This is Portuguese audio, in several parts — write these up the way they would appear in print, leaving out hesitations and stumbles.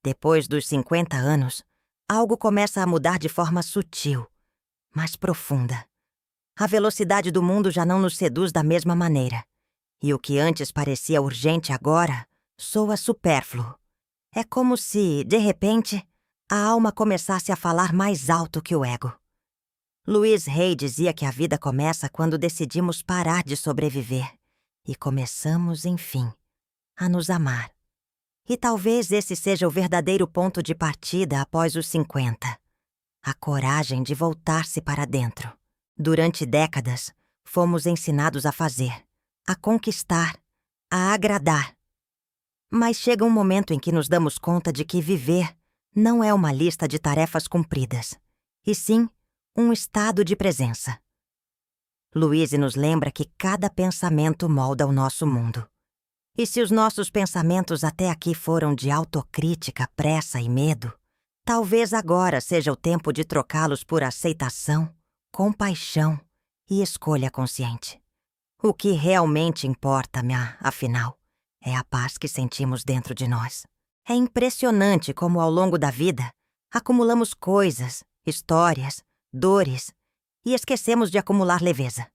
Depois dos 50 anos, algo começa a mudar de forma sutil, mas profunda. A velocidade do mundo já não nos seduz da mesma maneira. E o que antes parecia urgente agora soa supérfluo. É como se, de repente, a alma começasse a falar mais alto que o ego. Louise Hay dizia que a vida começa quando decidimos parar de sobreviver e começamos, enfim, a nos amar. E talvez esse seja o verdadeiro ponto de partida após os 50. A coragem de voltar-se para dentro. Durante décadas, fomos ensinados a fazer, a conquistar, a agradar. Mas chega um momento em que nos damos conta de que viver não é uma lista de tarefas cumpridas, e sim um estado de presença. Louise nos lembra que cada pensamento molda o nosso mundo. E se os nossos pensamentos até aqui foram de autocrítica, pressa e medo, talvez agora seja o tempo de trocá-los por aceitação, compaixão e escolha consciente. O que realmente importa, afinal, é a paz que sentimos dentro de nós. É impressionante como, ao longo da vida, acumulamos coisas, histórias, dores e esquecemos de acumular leveza.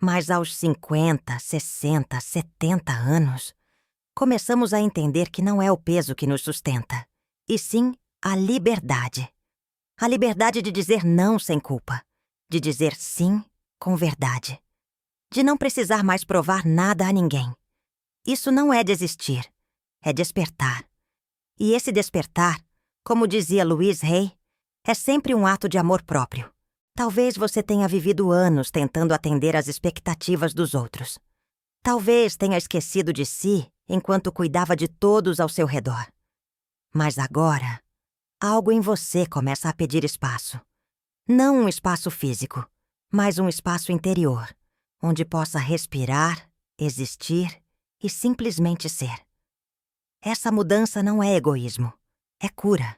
Mas aos 50, 60, 70 anos, começamos a entender que não é o peso que nos sustenta, e sim a liberdade. A liberdade de dizer não sem culpa, de dizer sim com verdade, de não precisar mais provar nada a ninguém. Isso não é desistir, é despertar. E esse despertar, como dizia Louise Hay, é sempre um ato de amor próprio. Talvez você tenha vivido anos tentando atender às expectativas dos outros. Talvez tenha esquecido de si enquanto cuidava de todos ao seu redor. Mas agora, algo em você começa a pedir espaço. Não um espaço físico, mas um espaço interior, onde possa respirar, existir e simplesmente ser. Essa mudança não é egoísmo, é cura.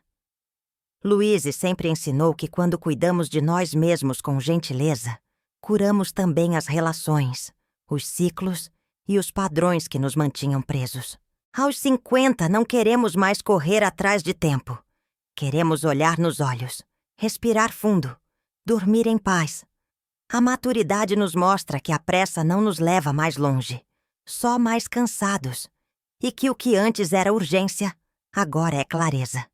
Louise sempre ensinou que quando cuidamos de nós mesmos com gentileza, curamos também as relações, os ciclos e os padrões que nos mantinham presos. Aos 50, não queremos mais correr atrás de tempo. Queremos olhar nos olhos, respirar fundo, dormir em paz. A maturidade nos mostra que a pressa não nos leva mais longe, só mais cansados, e que o que antes era urgência, agora é clareza.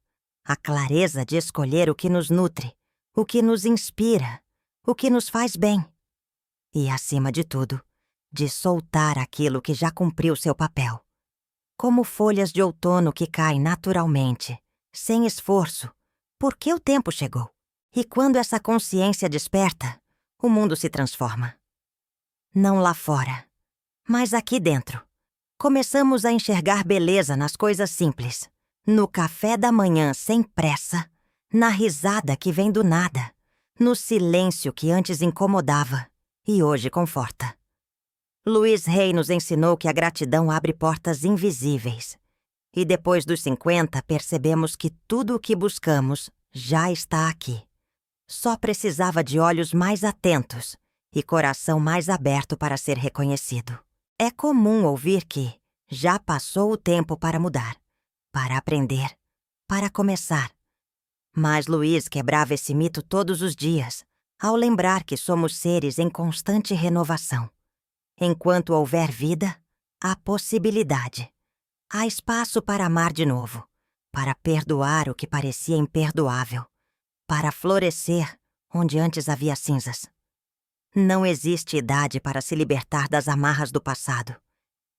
A clareza de escolher o que nos nutre, o que nos inspira, o que nos faz bem. E, acima de tudo, de soltar aquilo que já cumpriu seu papel. Como folhas de outono que caem naturalmente, sem esforço, porque o tempo chegou. E quando essa consciência desperta, o mundo se transforma. Não lá fora, mas aqui dentro. Começamos a enxergar beleza nas coisas simples. No café da manhã sem pressa, na risada que vem do nada, no silêncio que antes incomodava e hoje conforta. Louise Hay nos ensinou que a gratidão abre portas invisíveis. E depois dos 50, percebemos que tudo o que buscamos já está aqui. Só precisava de olhos mais atentos e coração mais aberto para ser reconhecido. É comum ouvir que já passou o tempo para mudar, para aprender, para começar. Mas Louise quebrava esse mito todos os dias, ao lembrar que somos seres em constante renovação. Enquanto houver vida, há possibilidade. Há espaço para amar de novo, para perdoar o que parecia imperdoável, para florescer onde antes havia cinzas. Não existe idade para se libertar das amarras do passado.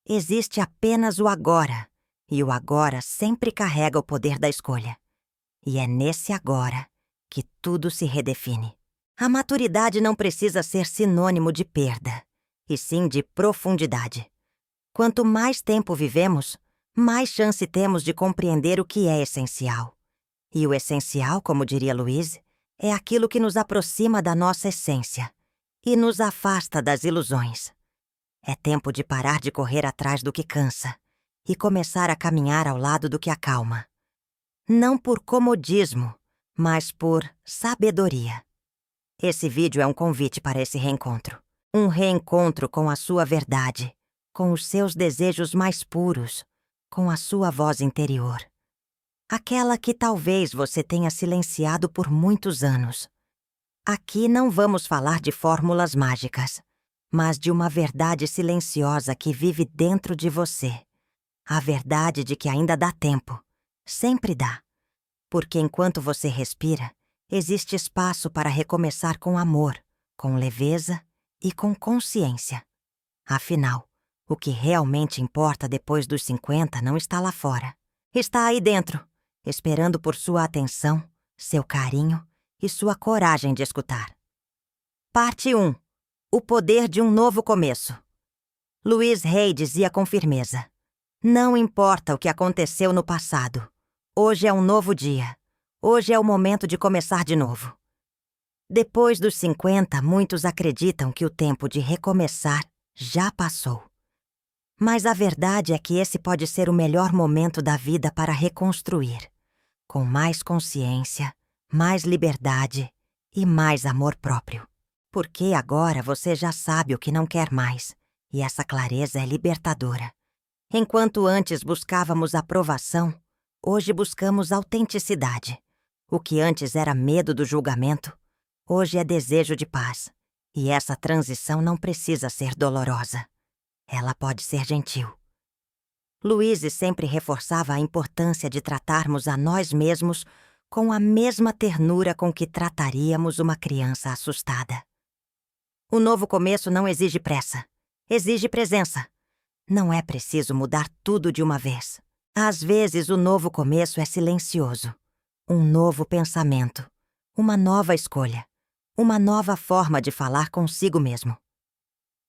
Existe apenas o agora, e o agora sempre carrega o poder da escolha. E é nesse agora que tudo se redefine. A maturidade não precisa ser sinônimo de perda, e sim de profundidade. Quanto mais tempo vivemos, mais chance temos de compreender o que é essencial. E o essencial, como diria Louise, é aquilo que nos aproxima da nossa essência e nos afasta das ilusões. É tempo de parar de correr atrás do que cansa e começar a caminhar ao lado do que acalma. Não por comodismo, mas por sabedoria. Esse vídeo é um convite para esse reencontro. Um reencontro com a sua verdade, com os seus desejos mais puros, com a sua voz interior. Aquela que talvez você tenha silenciado por muitos anos. Aqui não vamos falar de fórmulas mágicas, mas de uma verdade silenciosa que vive dentro de você. A verdade de que ainda dá tempo. Sempre dá. Porque enquanto você respira, existe espaço para recomeçar com amor, com leveza e com consciência. Afinal, o que realmente importa depois dos 50 não está lá fora. Está aí dentro, esperando por sua atenção, seu carinho e sua coragem de escutar. Parte 1. O poder de um novo começo. Louise Hay dizia com firmeza: não importa o que aconteceu no passado. Hoje é um novo dia. Hoje é o momento de começar de novo. Depois dos 50, muitos acreditam que o tempo de recomeçar já passou. Mas a verdade é que esse pode ser o melhor momento da vida para reconstruir, com mais consciência, mais liberdade e mais amor próprio. Porque agora você já sabe o que não quer mais, e essa clareza é libertadora. Enquanto antes buscávamos aprovação, hoje buscamos autenticidade. O que antes era medo do julgamento, hoje é desejo de paz. E essa transição não precisa ser dolorosa. Ela pode ser gentil. Louise sempre reforçava a importância de tratarmos a nós mesmos com a mesma ternura com que trataríamos uma criança assustada. O novo começo não exige pressa, exige presença. Não é preciso mudar tudo de uma vez. Às vezes, o novo começo é silencioso. Um novo pensamento, uma nova escolha, uma nova forma de falar consigo mesmo.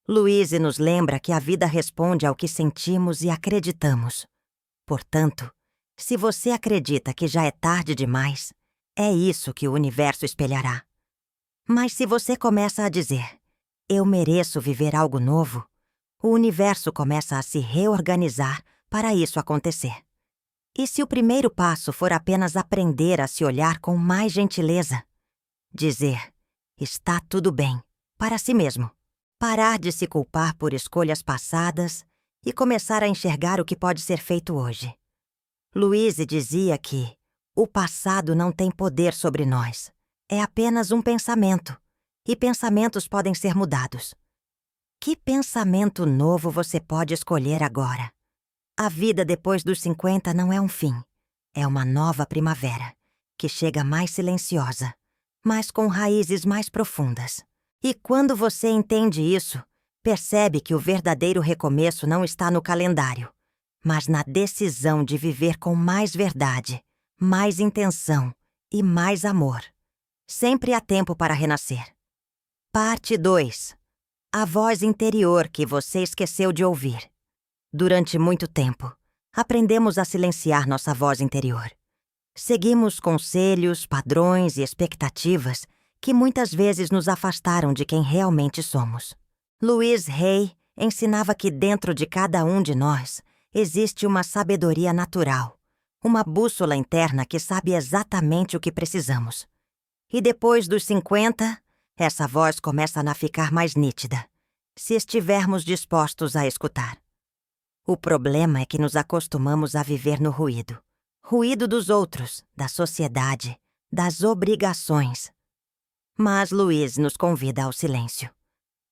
Louise nos lembra que a vida responde ao que sentimos e acreditamos. Portanto, se você acredita que já é tarde demais, é isso que o universo espelhará. Mas se você começa a dizer, eu mereço viver algo novo, o universo começa a se reorganizar para isso acontecer. E se o primeiro passo for apenas aprender a se olhar com mais gentileza? Dizer, está tudo bem, para si mesmo. Parar de se culpar por escolhas passadas e começar a enxergar o que pode ser feito hoje. Louise dizia que o passado não tem poder sobre nós. É apenas um pensamento, e pensamentos podem ser mudados. Que pensamento novo você pode escolher agora? A vida depois dos 50 não é um fim. É uma nova primavera, que chega mais silenciosa, mas com raízes mais profundas. E quando você entende isso, percebe que o verdadeiro recomeço não está no calendário, mas na decisão de viver com mais verdade, mais intenção e mais amor. Sempre há tempo para renascer. Parte 2. A voz interior que você esqueceu de ouvir. Durante muito tempo, aprendemos a silenciar nossa voz interior. Seguimos conselhos, padrões e expectativas que muitas vezes nos afastaram de quem realmente somos. Louise Hay ensinava que dentro de cada um de nós existe uma sabedoria natural, uma bússola interna que sabe exatamente o que precisamos. E depois dos 50, essa voz começa a ficar mais nítida, se estivermos dispostos a escutar. O problema é que nos acostumamos a viver no ruído. Ruído dos outros, da sociedade, das obrigações. Mas Louise nos convida ao silêncio.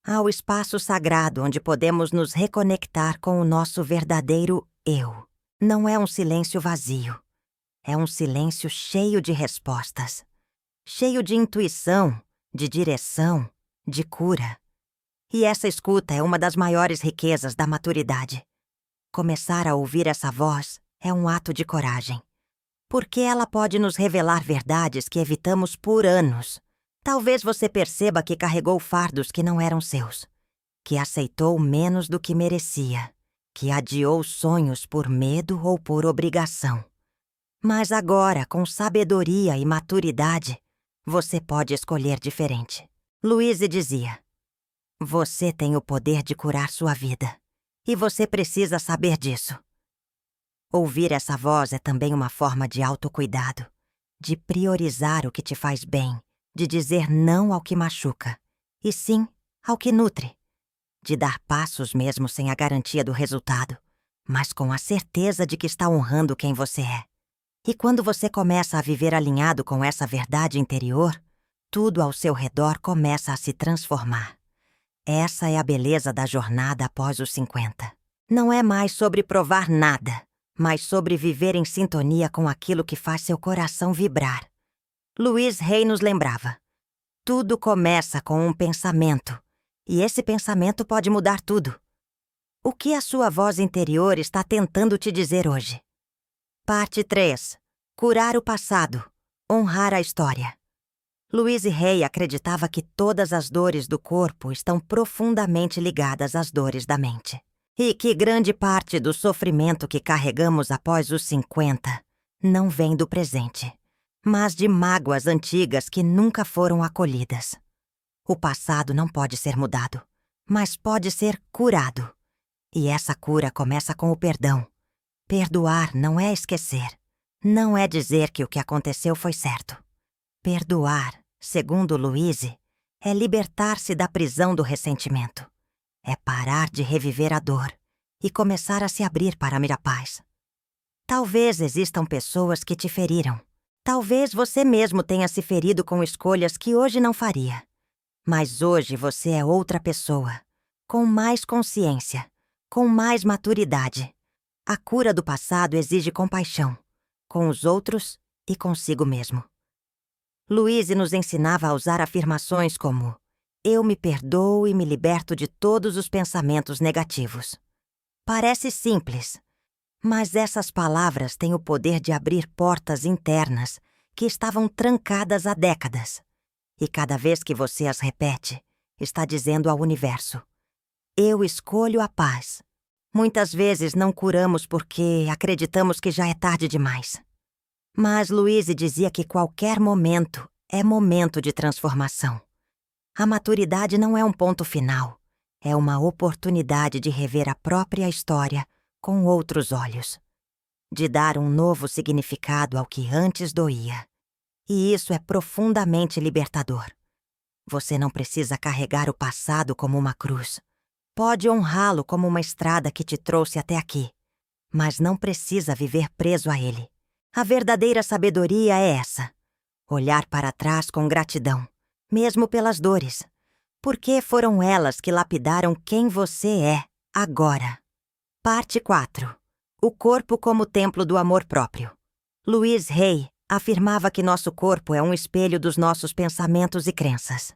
Ao espaço sagrado onde podemos nos reconectar com o nosso verdadeiro eu. Não é um silêncio vazio. É um silêncio cheio de respostas. Cheio de intuição, de direção, de cura. E essa escuta é uma das maiores riquezas da maturidade. Começar a ouvir essa voz é um ato de coragem, porque ela pode nos revelar verdades que evitamos por anos. Talvez você perceba que carregou fardos que não eram seus, que aceitou menos do que merecia, que adiou sonhos por medo ou por obrigação. Mas agora, com sabedoria e maturidade, você pode escolher diferente. Louise dizia, você tem o poder de curar sua vida. E você precisa saber disso. Ouvir essa voz é também uma forma de autocuidado, de priorizar o que te faz bem, de dizer não ao que machuca, e sim ao que nutre, de dar passos mesmo sem a garantia do resultado, mas com a certeza de que está honrando quem você é. E quando você começa a viver alinhado com essa verdade interior, tudo ao seu redor começa a se transformar. Essa é a beleza da jornada após os 50. Não é mais sobre provar nada, mas sobre viver em sintonia com aquilo que faz seu coração vibrar. Louise Hay nos lembrava: tudo começa com um pensamento, e esse pensamento pode mudar tudo. O que a sua voz interior está tentando te dizer hoje? Parte 3. Curar o passado. Honrar a história. Louise Hay acreditava que todas as dores do corpo estão profundamente ligadas às dores da mente. E que grande parte do sofrimento que carregamos após os 50 não vem do presente, mas de mágoas antigas que nunca foram acolhidas. O passado não pode ser mudado, mas pode ser curado. E essa cura começa com o perdão. Perdoar não é esquecer. Não é dizer que o que aconteceu foi certo. Perdoar, segundo Louise, é libertar-se da prisão do ressentimento. É parar de reviver a dor e começar a se abrir para a paz. Talvez existam pessoas que te feriram. Talvez você mesmo tenha se ferido com escolhas que hoje não faria. Mas hoje você é outra pessoa, com mais consciência, com mais maturidade. A cura do passado exige compaixão, com os outros e consigo mesmo. Louise nos ensinava a usar afirmações como: eu me perdoo e me liberto de todos os pensamentos negativos. Parece simples, mas essas palavras têm o poder de abrir portas internas que estavam trancadas há décadas. E cada vez que você as repete, está dizendo ao universo: eu escolho a paz. Muitas vezes não curamos porque acreditamos que já é tarde demais. Mas Louise dizia que qualquer momento é momento de transformação. A maturidade não é um ponto final, é uma oportunidade de rever a própria história com outros olhos, de dar um novo significado ao que antes doía. E isso é profundamente libertador. Você não precisa carregar o passado como uma cruz. Pode honrá-lo como uma estrada que te trouxe até aqui, mas não precisa viver preso a ele. A verdadeira sabedoria é essa: olhar para trás com gratidão, mesmo pelas dores, porque foram elas que lapidaram quem você é agora. Parte 4. O corpo como templo do amor próprio. Louise Hay afirmava que nosso corpo é um espelho dos nossos pensamentos e crenças.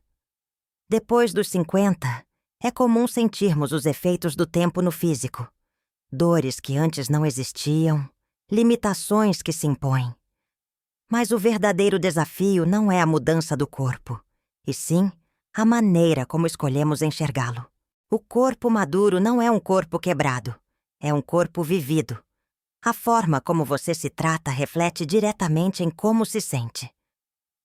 Depois dos 50, é comum sentirmos os efeitos do tempo no físico. Dores que antes não existiam, limitações que se impõem. Mas o verdadeiro desafio não é a mudança do corpo, e sim a maneira como escolhemos enxergá-lo. O corpo maduro não é um corpo quebrado, é um corpo vivido. A forma como você se trata reflete diretamente em como se sente.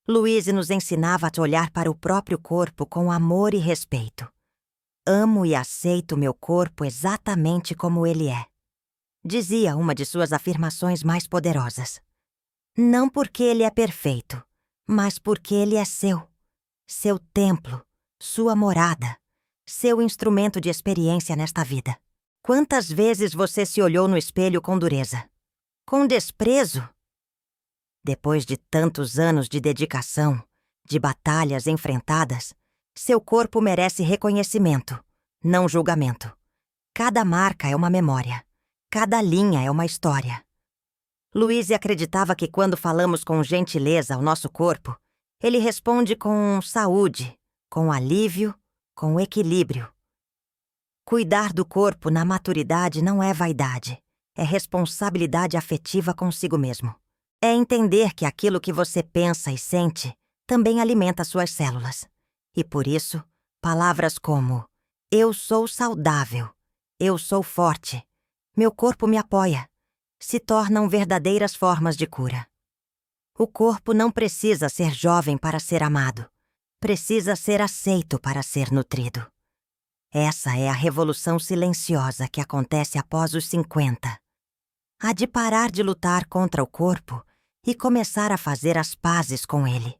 Louise nos ensinava a olhar para o próprio corpo com amor e respeito. Amo e aceito meu corpo exatamente como ele é, dizia uma de suas afirmações mais poderosas. Não porque ele é perfeito, mas porque ele é seu templo, sua morada, seu instrumento de experiência nesta vida. Quantas vezes você se olhou no espelho com dureza? Com desprezo? Depois de tantos anos de dedicação, de batalhas enfrentadas, seu corpo merece reconhecimento, não julgamento. Cada marca é uma memória, cada linha é uma história. Louise acreditava que quando falamos com gentileza ao nosso corpo, ele responde com saúde, com alívio, com equilíbrio. Cuidar do corpo na maturidade não é vaidade, é responsabilidade afetiva consigo mesmo. É entender que aquilo que você pensa e sente também alimenta suas células. E por isso, palavras como eu sou saudável, eu sou forte, meu corpo me apoia, se tornam verdadeiras formas de cura. O corpo não precisa ser jovem para ser amado, precisa ser aceito para ser nutrido. Essa é a revolução silenciosa que acontece após os 50. A de parar de lutar contra o corpo e começar a fazer as pazes com ele.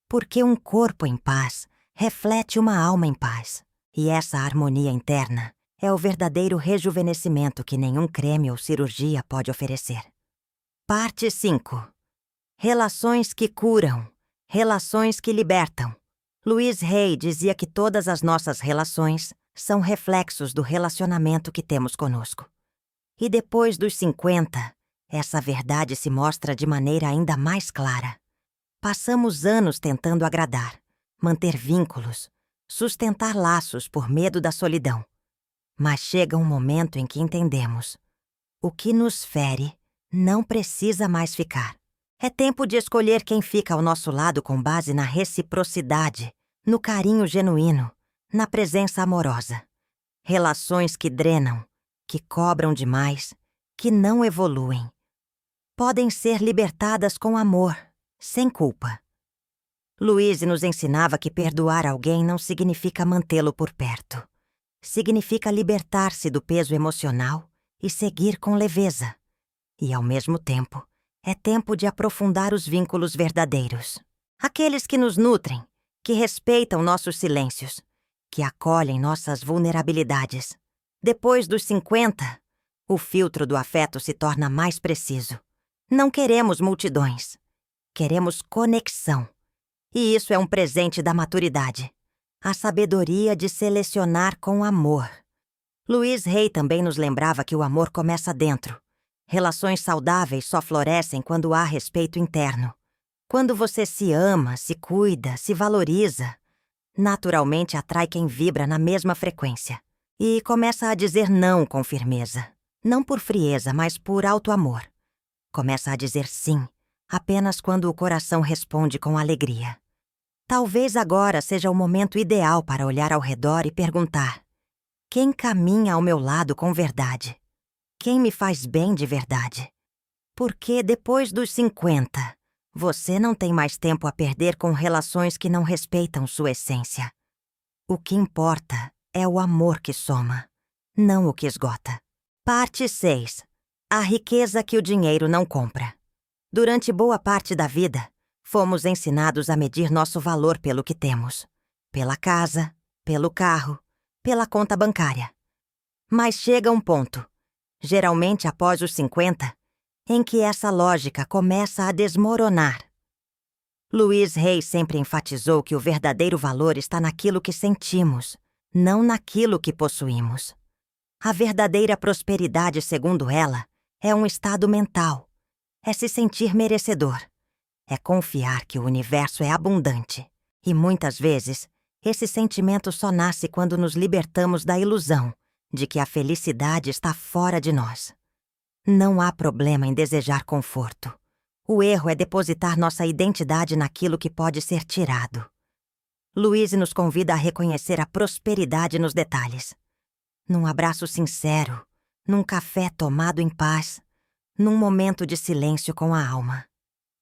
Porque um corpo em paz reflete uma alma em paz. E essa harmonia interna é o verdadeiro rejuvenescimento que nenhum creme ou cirurgia pode oferecer. Parte 5. Relações que curam, relações que libertam. Louise Hay dizia que todas as nossas relações são reflexos do relacionamento que temos conosco. E depois dos 50, essa verdade se mostra de maneira ainda mais clara. Passamos anos tentando agradar, manter vínculos, sustentar laços por medo da solidão. Mas chega um momento em que entendemos: o que nos fere não precisa mais ficar. É tempo de escolher quem fica ao nosso lado com base na reciprocidade, no carinho genuíno, na presença amorosa. Relações que drenam, que cobram demais, que não evoluem, podem ser libertadas com amor, sem culpa. Louise nos ensinava que perdoar alguém não significa mantê-lo por perto. Significa libertar-se do peso emocional e seguir com leveza. E, ao mesmo tempo, é tempo de aprofundar os vínculos verdadeiros. Aqueles que nos nutrem, que respeitam nossos silêncios, que acolhem nossas vulnerabilidades. Depois dos 50, o filtro do afeto se torna mais preciso. Não queremos multidões. Queremos conexão. E isso é um presente da maturidade. A sabedoria de selecionar com amor. Louise Hay também nos lembrava que o amor começa dentro. Relações saudáveis só florescem quando há respeito interno. Quando você se ama, se cuida, se valoriza, naturalmente atrai quem vibra na mesma frequência. E começa a dizer não com firmeza. Não por frieza, mas por alto amor. Começa a dizer sim, apenas quando o coração responde com alegria. Talvez agora seja o momento ideal para olhar ao redor e perguntar: quem caminha ao meu lado com verdade? Quem me faz bem de verdade? Porque depois dos 50, você não tem mais tempo a perder com relações que não respeitam sua essência. O que importa é o amor que soma, não o que esgota. Parte 6. A riqueza que o dinheiro não compra. Durante boa parte da vida, fomos ensinados a medir nosso valor pelo que temos. Pela casa, pelo carro, pela conta bancária. Mas chega um ponto, geralmente após os 50, em que essa lógica começa a desmoronar. Louise Hay sempre enfatizou que o verdadeiro valor está naquilo que sentimos, não naquilo que possuímos. A verdadeira prosperidade, segundo ela, é um estado mental. É se sentir merecedor. É confiar que o universo é abundante. E muitas vezes, esse sentimento só nasce quando nos libertamos da ilusão de que a felicidade está fora de nós. Não há problema em desejar conforto. O erro é depositar nossa identidade naquilo que pode ser tirado. Louise nos convida a reconhecer a prosperidade nos detalhes. Num abraço sincero, num café tomado em paz, num momento de silêncio com a alma.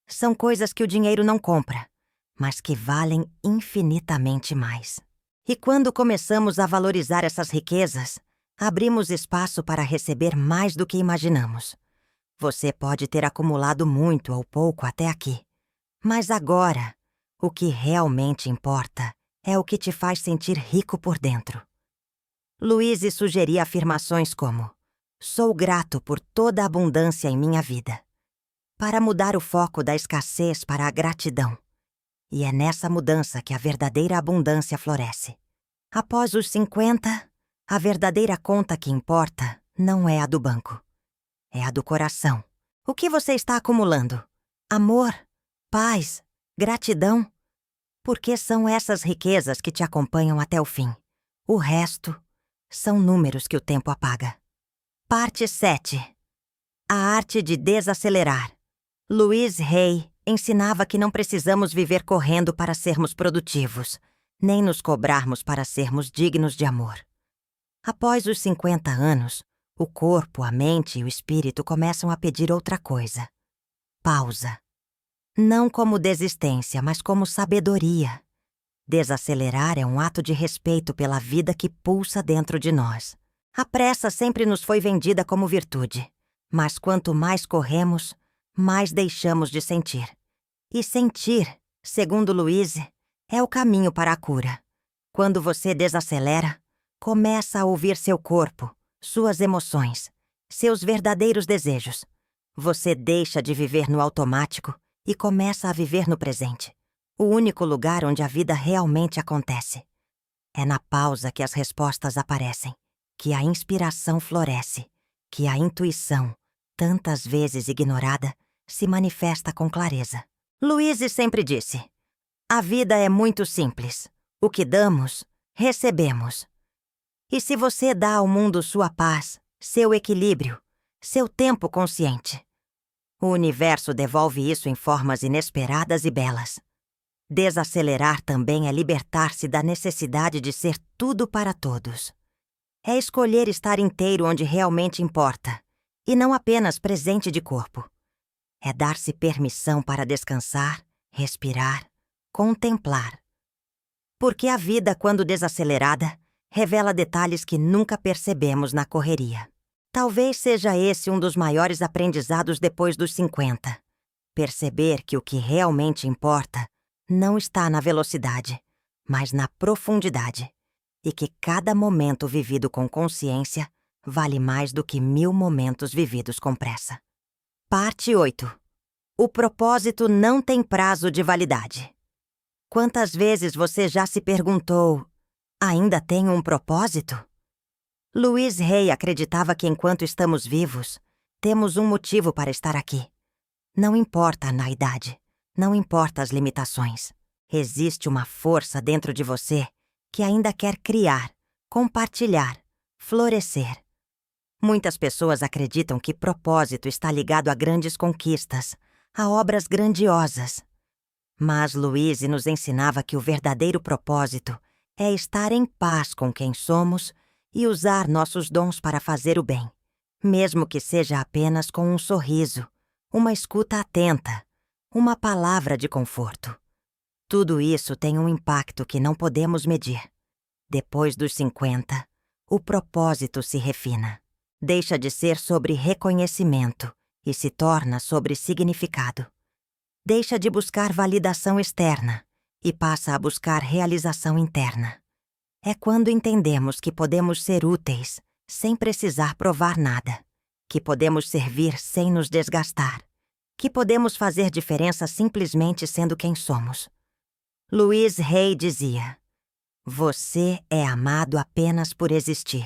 São coisas que o dinheiro não compra, mas que valem infinitamente mais. E quando começamos a valorizar essas riquezas, abrimos espaço para receber mais do que imaginamos. Você pode ter acumulado muito ou pouco até aqui, mas agora, o que realmente importa é o que te faz sentir rico por dentro. Louise sugeria afirmações como: sou grato por toda a abundância em minha vida, para mudar o foco da escassez para a gratidão. E é nessa mudança que a verdadeira abundância floresce. Após os 50, a verdadeira conta que importa não é a do banco. É a do coração. O que você está acumulando? Amor? Paz? Gratidão? Porque são essas riquezas que te acompanham até o fim. O resto são números que o tempo apaga. Parte 7. A arte de desacelerar. Louise Hay ensinava que não precisamos viver correndo para sermos produtivos, nem nos cobrarmos para sermos dignos de amor. Após os 50 anos, o corpo, a mente e o espírito começam a pedir outra coisa. Pausa. Não como desistência, mas como sabedoria. Desacelerar é um ato de respeito pela vida que pulsa dentro de nós. A pressa sempre nos foi vendida como virtude, mas quanto mais corremos, mais deixamos de sentir. E sentir, segundo Louise, é o caminho para a cura. Quando você desacelera, começa a ouvir seu corpo, suas emoções, seus verdadeiros desejos. Você deixa de viver no automático e começa a viver no presente, o único lugar onde a vida realmente acontece. É na pausa que as respostas aparecem, que a inspiração floresce, que a intuição, tantas vezes ignorada, se manifesta com clareza. Louise sempre disse: a vida é muito simples. O que damos, recebemos. E se você dá ao mundo sua paz, seu equilíbrio, seu tempo consciente, o universo devolve isso em formas inesperadas e belas. Desacelerar também é libertar-se da necessidade de ser tudo para todos. É escolher estar inteiro onde realmente importa, e não apenas presente de corpo. É dar-se permissão para descansar, respirar, contemplar. Porque a vida, quando desacelerada, revela detalhes que nunca percebemos na correria. Talvez seja esse um dos maiores aprendizados depois dos 50. Perceber que o que realmente importa não está na velocidade, mas na profundidade. E que cada momento vivido com consciência vale mais do que 1000 momentos vividos com pressa. Parte 8. O propósito não tem prazo de validade. Quantas vezes você já se perguntou: ainda tenho um propósito? Louise Hay acreditava que enquanto estamos vivos, temos um motivo para estar aqui. Não importa a idade, não importa as limitações. Existe uma força dentro de você que ainda quer criar, compartilhar, florescer. Muitas pessoas acreditam que propósito está ligado a grandes conquistas, a obras grandiosas. Mas Louise nos ensinava que o verdadeiro propósito é estar em paz com quem somos e usar nossos dons para fazer o bem, mesmo que seja apenas com um sorriso, uma escuta atenta, uma palavra de conforto. Tudo isso tem um impacto que não podemos medir. Depois dos 50, o propósito se refina. Deixa de ser sobre reconhecimento e se torna sobre significado. Deixa de buscar validação externa e passa a buscar realização interna. É quando entendemos que podemos ser úteis sem precisar provar nada, que podemos servir sem nos desgastar, que podemos fazer diferença simplesmente sendo quem somos. Louise Hay dizia: você é amado apenas por existir.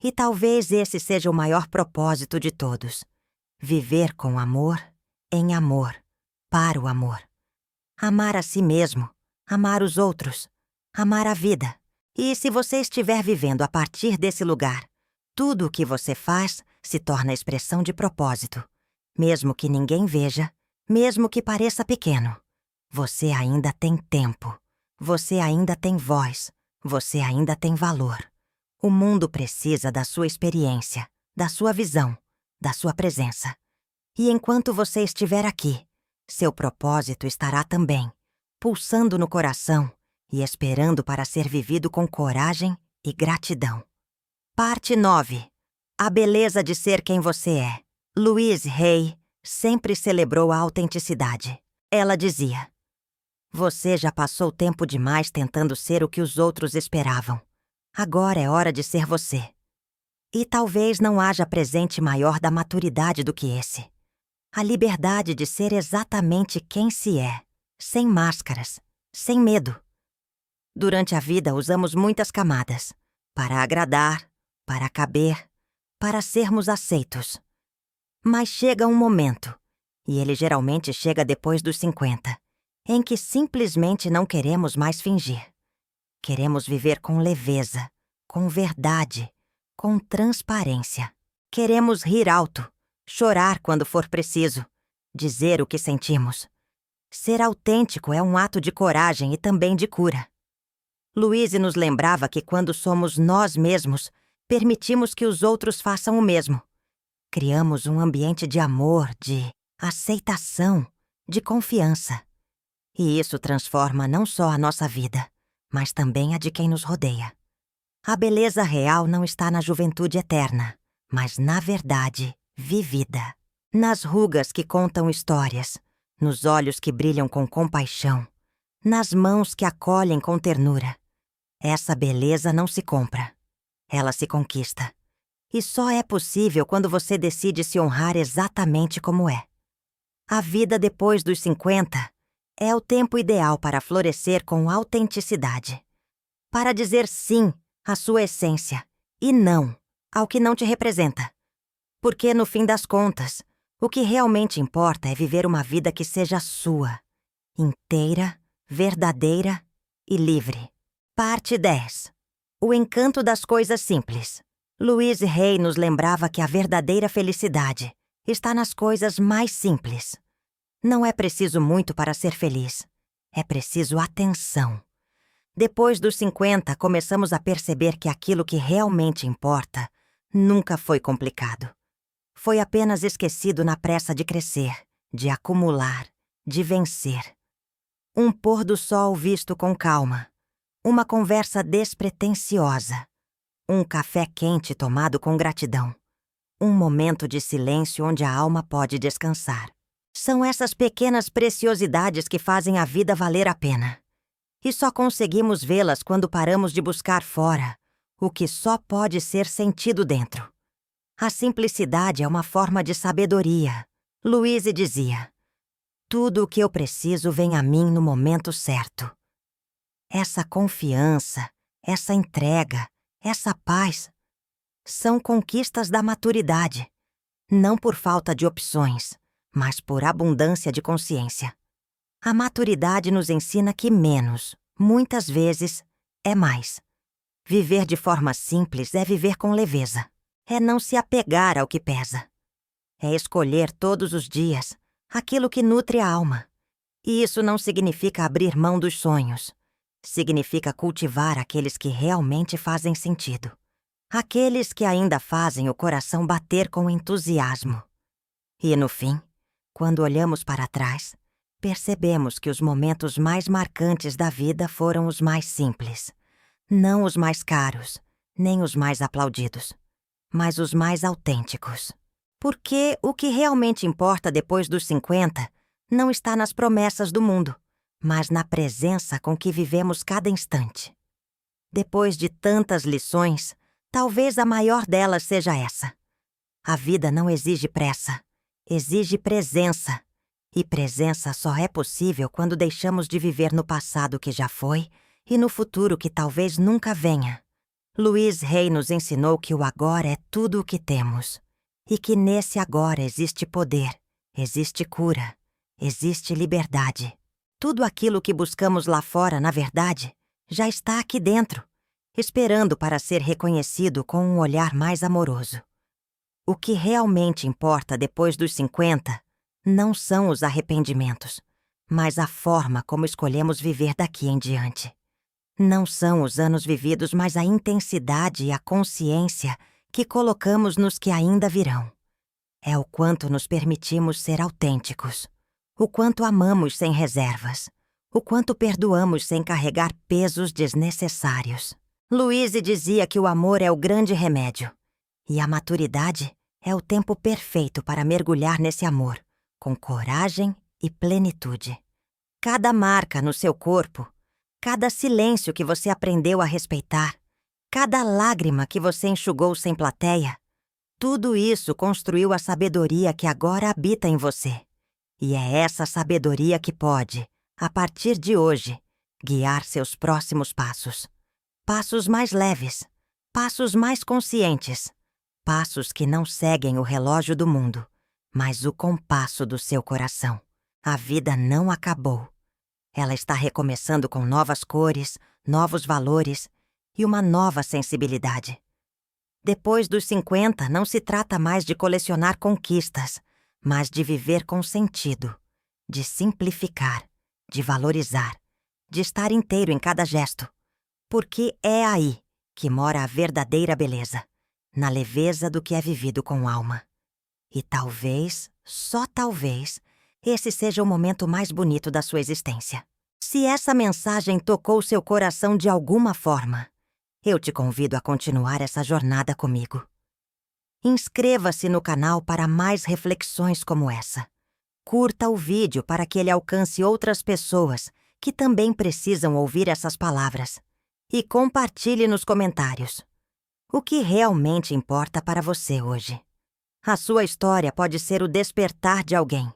E talvez esse seja o maior propósito de todos: viver com amor, em amor, para o amor. Amar a si mesmo, amar os outros, amar a vida. E se você estiver vivendo a partir desse lugar, tudo o que você faz se torna expressão de propósito. Mesmo que ninguém veja, mesmo que pareça pequeno, você ainda tem tempo, você ainda tem voz, você ainda tem valor. O mundo precisa da sua experiência, da sua visão, da sua presença. E enquanto você estiver aqui, seu propósito estará também, pulsando no coração e esperando para ser vivido com coragem e gratidão. Parte 9. A beleza de ser quem você é. Louise Hay sempre celebrou a autenticidade. Ela dizia: você já passou tempo demais tentando ser o que os outros esperavam. Agora é hora de ser você. E talvez não haja presente maior da maturidade do que esse. A liberdade de ser exatamente quem se é, sem máscaras, sem medo. Durante a vida usamos muitas camadas, para agradar, para caber, para sermos aceitos. Mas chega um momento, e ele geralmente chega depois dos 50, em que simplesmente não queremos mais fingir. Queremos viver com leveza, com verdade, com transparência. Queremos rir alto, chorar quando for preciso, dizer o que sentimos. Ser autêntico é um ato de coragem e também de cura. Louise nos lembrava que quando somos nós mesmos, permitimos que os outros façam o mesmo. Criamos um ambiente de amor, de aceitação, de confiança. E isso transforma não só a nossa vida, mas também a de quem nos rodeia. A beleza real não está na juventude eterna, mas na verdade vivida. Nas rugas que contam histórias, nos olhos que brilham com compaixão, nas mãos que acolhem com ternura. Essa beleza não se compra, ela se conquista. E só é possível quando você decide se honrar exatamente como é. A vida depois dos 50 é o tempo ideal para florescer com autenticidade. Para dizer sim à sua essência e não ao que não te representa. Porque, no fim das contas, o que realmente importa é viver uma vida que seja sua, inteira, verdadeira e livre. Parte 10. O encanto das coisas simples. Louise Hay nos lembrava que a verdadeira felicidade está nas coisas mais simples. Não é preciso muito para ser feliz. É preciso atenção. Depois dos 50, começamos a perceber que aquilo que realmente importa nunca foi complicado. Foi apenas esquecido na pressa de crescer, de acumular, de vencer. Um pôr do sol visto com calma. Uma conversa despretensiosa. Um café quente tomado com gratidão. Um momento de silêncio onde a alma pode descansar. São essas pequenas preciosidades que fazem a vida valer a pena. E só conseguimos vê-las quando paramos de buscar fora o que só pode ser sentido dentro. A simplicidade é uma forma de sabedoria. Louise dizia: tudo o que eu preciso vem a mim no momento certo. Essa confiança, essa entrega, essa paz são conquistas da maturidade, não por falta de opções, mas por abundância de consciência. A maturidade nos ensina que menos, muitas vezes, é mais. Viver de forma simples é viver com leveza. É não se apegar ao que pesa. É escolher todos os dias aquilo que nutre a alma. E isso não significa abrir mão dos sonhos. Significa cultivar aqueles que realmente fazem sentido. Aqueles que ainda fazem o coração bater com entusiasmo. E no fim, quando olhamos para trás, percebemos que os momentos mais marcantes da vida foram os mais simples. Não os mais caros, nem os mais aplaudidos, mas os mais autênticos. Porque o que realmente importa depois dos 50 não está nas promessas do mundo, mas na presença com que vivemos cada instante. Depois de tantas lições, talvez a maior delas seja essa. A vida não exige pressa, exige presença. E presença só é possível quando deixamos de viver no passado que já foi e no futuro que talvez nunca venha. Louise Hay nos ensinou que o agora é tudo o que temos. E que nesse agora existe poder, existe cura, existe liberdade. Tudo aquilo que buscamos lá fora, na verdade, já está aqui dentro, esperando para ser reconhecido com um olhar mais amoroso. O que realmente importa depois dos 50 não são os arrependimentos, mas a forma como escolhemos viver daqui em diante. Não são os anos vividos, mas a intensidade e a consciência que colocamos nos que ainda virão. É o quanto nos permitimos ser autênticos, o quanto amamos sem reservas, o quanto perdoamos sem carregar pesos desnecessários. Louise dizia que o amor é o grande remédio, e a maturidade é o tempo perfeito para mergulhar nesse amor, com coragem e plenitude. Cada marca no seu corpo, cada silêncio que você aprendeu a respeitar, cada lágrima que você enxugou sem plateia, tudo isso construiu a sabedoria que agora habita em você. E é essa sabedoria que pode, a partir de hoje, guiar seus próximos passos. Passos mais leves, passos mais conscientes, passos que não seguem o relógio do mundo, mas o compasso do seu coração. A vida não acabou. Ela está recomeçando com novas cores, novos valores e uma nova sensibilidade. Depois dos 50, não se trata mais de colecionar conquistas, mas de viver com sentido, de simplificar, de valorizar, de estar inteiro em cada gesto. Porque é aí que mora a verdadeira beleza, na leveza do que é vivido com alma. E talvez, só talvez, esse seja o momento mais bonito da sua existência. Se essa mensagem tocou seu coração de alguma forma, eu te convido a continuar essa jornada comigo. Inscreva-se no canal para mais reflexões como essa. Curta o vídeo para que ele alcance outras pessoas que também precisam ouvir essas palavras. E compartilhe nos comentários. O que realmente importa para você hoje? A sua história pode ser o despertar de alguém.